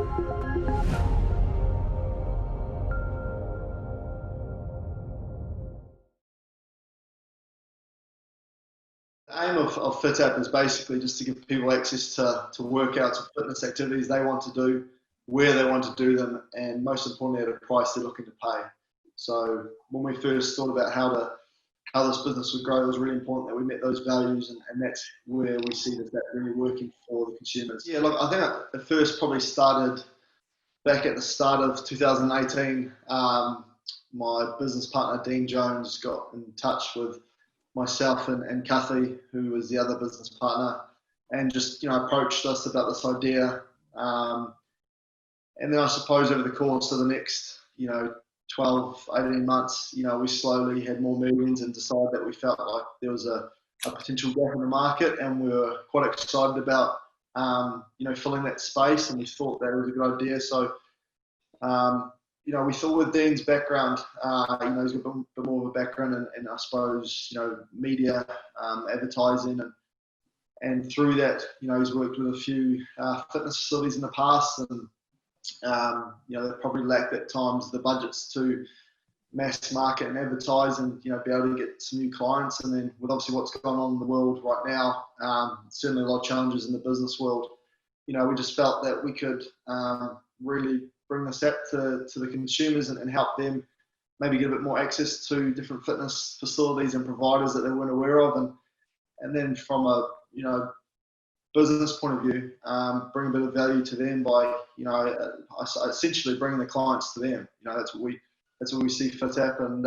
The aim of FITAP is basically just to give people access to workouts or fitness activities they want to do, where they want to do them, and most importantly at a price they're looking to pay. So when we first thought about how this business would grow, it was really important that we met those values, and that's where we see that really working for the consumers. Yeah, look, I think it first probably started back at the start of 2018. My business partner, Dean Jones, got in touch with myself and Cuthbert, who was the other business partner, and just approached us about this idea. And then I suppose over the course of the next 12, 18 months, we slowly had more meetings and decided that we felt like there was a potential gap in the market, and we were quite excited about filling that space, and we thought that was a good idea. So we thought with Dean's background, he's got a bit more of a background in I suppose, media, advertising, and through that, he's worked with a few fitness facilities in the past, and they probably lacked at times the budgets to mass market and advertise and, be able to get some new clients. And then with obviously what's going on in the world right now, certainly a lot of challenges in the business world, we just felt that we could really bring this app to the consumers and help them maybe get a bit more access to different fitness facilities and providers that they weren't aware of. And then from a, business point of view, bring a bit of value to them by, essentially bringing the clients to them. That's what we see FITAP, and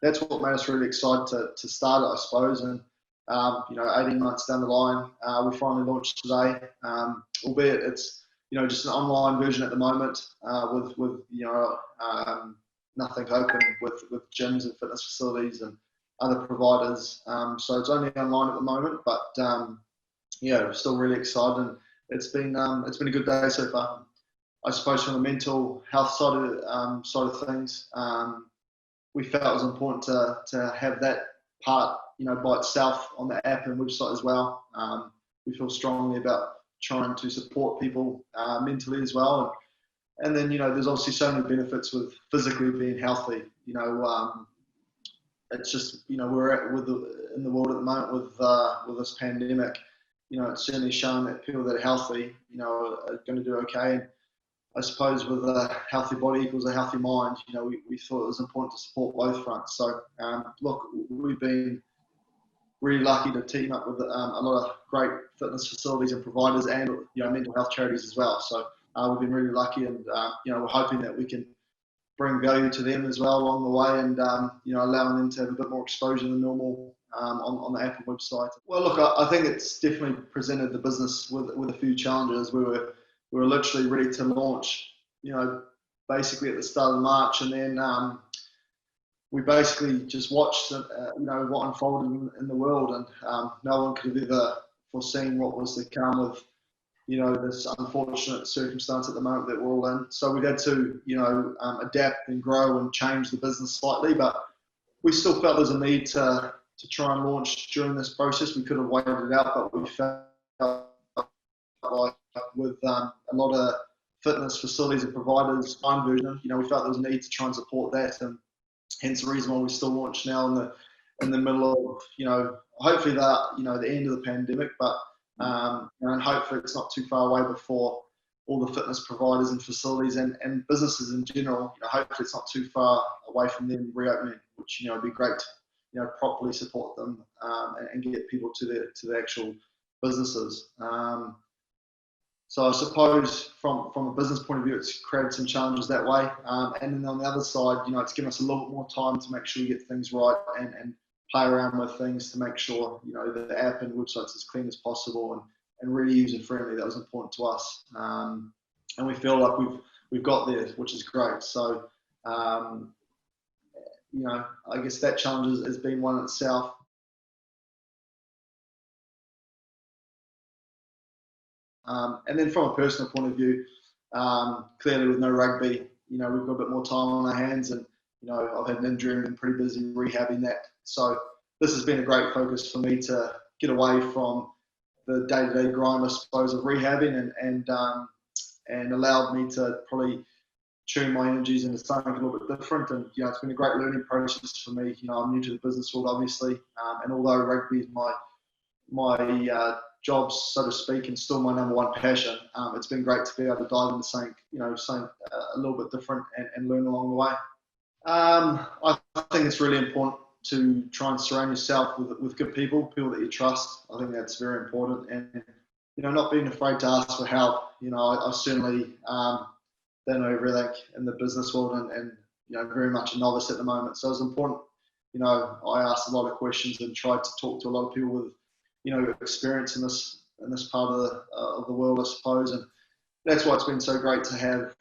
that's what made us really excited to start it, I suppose. And 18 months down the line, we finally launched today, albeit it's just an online version at the moment, with nothing open with gyms and fitness facilities and other providers. So it's only online at the moment, but we're still really excited, and it's been a good day so far. I suppose from the mental health side of things, we felt it was important to have that part by itself on the app and website as well. We feel strongly about trying to support people mentally as well, and then there's obviously so many benefits with physically being healthy. It's just we're in the world at the moment with this pandemic. It's certainly shown that people that are healthy, are going to do okay. And I suppose with a healthy body equals a healthy mind. We thought it was important to support both fronts. So look, we've been really lucky to team up with a lot of great fitness facilities and providers, and mental health charities as well. So we've been really lucky, and we're hoping that we can bring value to them as well along the way, and allowing them to have a bit more exposure than normal on the app and website. Well, look, I think it's definitely presented the business with a few challenges. We were literally ready to launch, basically at the start of March, and then we basically just watched, what unfolded in the world, and no one could have ever foreseen what was to come with, this unfortunate circumstance at the moment that we're all in. So we've had to, adapt and grow and change the business slightly, but we still felt there's a need to try and launch during this process. We could have waited it out, but we felt like with a lot of fitness facilities and providers, version, we felt there was a need to try and support that, and hence the reason why we still launch now in the middle of, hopefully the end of the pandemic, but and hopefully it's not too far away before all the fitness providers and facilities and businesses in general, hopefully it's not too far away from them reopening, which would be great to properly support them and get people to the actual businesses. So I suppose from a business point of view, it's created some challenges that way. And then on the other side, it's given us a little bit more time to make sure we get things right and play around with things to make sure, the app and website's as clean as possible and really user friendly. That was important to us. And we feel like we've got there, which is great. So, I guess that challenge has been one in itself. And then from a personal point of view, clearly with no rugby, we've got a bit more time on our hands, and I've had an injury and been pretty busy rehabbing that. So this has been a great focus for me to get away from the day-to-day grind, I suppose, of rehabbing and allowed me to probably tune my energies into something a little bit different. And it's been a great learning process for me. I'm new to the business world, obviously, and although rugby is my job, so to speak, and still my number one passion, it's been great to be able to dive into something a little bit different and learn along the way. I think it's really important to try and surround yourself with good people that you trust. I think that's very important, and not being afraid to ask for help. I certainly don't know everything in the business world, and very much a novice at the moment. So it's important. I asked a lot of questions and tried to talk to a lot of people with experience in this part of the world, I suppose, and that's why it's been so great to have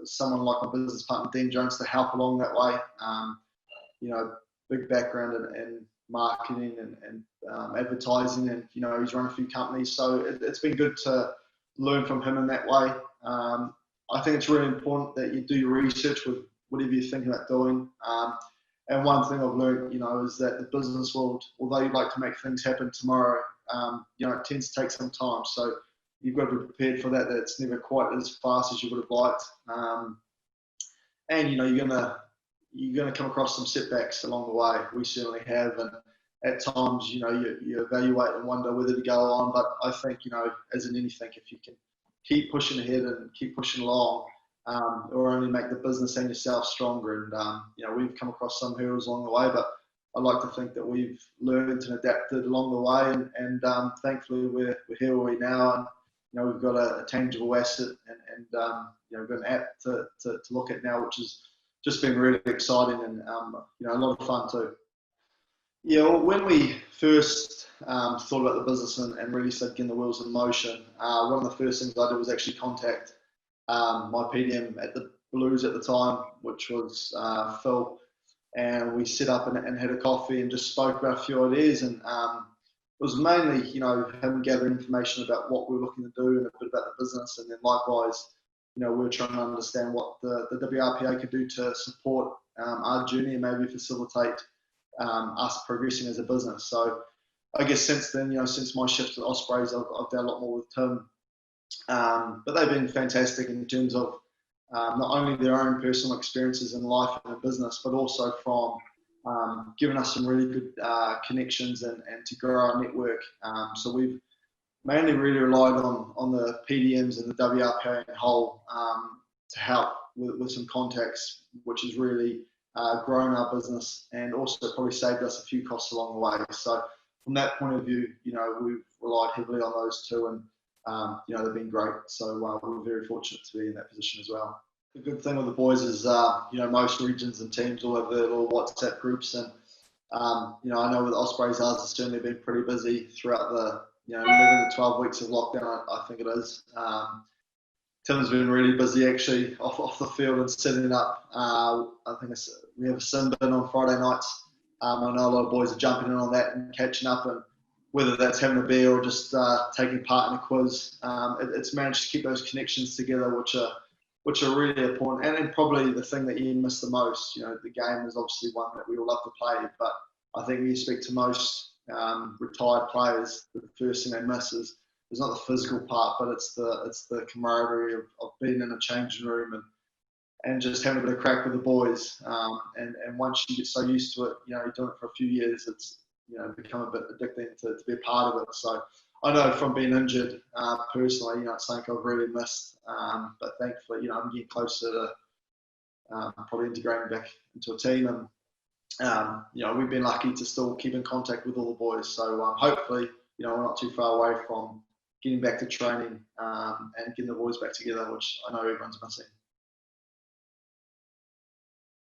someone like my business partner Dean Jones to help along that way. Big background in marketing and advertising, and he's run a few companies, so it's been good to learn from him in that way. I think it's really important that you do your research with whatever you're thinking about doing. And one thing I've learned, is that the business world, although you'd like to make things happen tomorrow, it tends to take some time. So you've got to be prepared for that. That it's never quite as fast as you would have liked. And you're gonna come across some setbacks along the way. We certainly have, and at times, you evaluate and wonder whether to go on. But I think, as in anything, if you can keep pushing ahead and keep pushing along, it will only make the business and yourself stronger. And we've come across some hurdles along the way, but I like to think that we've learned and adapted along the way, and thankfully we're here where we are now, and we've got a tangible asset, and we've got an app to look at now, which has just been really exciting, and a lot of fun too. Yeah, well, when we first thought about the business and really started getting the wheels in motion, one of the first things I did was actually contact my PDM at the Blues at the time, which was Phil, and we set up and had a coffee and just spoke about a few ideas. And it was mainly, him gathering information about what we were looking to do and a bit about the business, and then likewise, we were trying to understand what the WRPA could do to support our journey and maybe facilitate us progressing as a business. So I guess since then, since my shift to Ospreys, I've done a lot more with Tim. But they've been fantastic in terms of not only their own personal experiences in life and in business, but also from giving us some really good connections and to grow our network. So we've mainly really relied on the PDMs and the WRPA in whole to help with some contacts, which has really grown our business and also probably saved us a few costs along the way. So from that point of view, we've relied heavily on those two, and they've been great. So we're very fortunate to be in that position as well. The good thing with the boys is, most regions and teams all have their little WhatsApp groups, and I know with Ospreys, ours has certainly been pretty busy throughout the 11 to 12 weeks of lockdown. I think it is. Tim's been really busy actually off the field and setting up. I think we have a sin bin on Friday nights. I know a lot of boys are jumping in on that and catching up, and whether that's having a beer or just taking part in a quiz, it's managed to keep those connections together, which are really important. And probably the thing that you miss the most, the game is obviously one that we all love to play, but I think when you speak to most retired players, the first thing they miss is not the physical part, but it's the camaraderie of being in a changing room and just having a bit of crack with the boys. And once you get so used to it, you're doing it for a few years, it's become a bit addicting to be a part of it. So I know from being injured personally, it's something I've really missed. But thankfully, I'm getting closer to probably integrating back into a team, and we've been lucky to still keep in contact with all the boys. So hopefully, we're not too far away from getting back to training and getting the boys back together, which I know everyone's missing.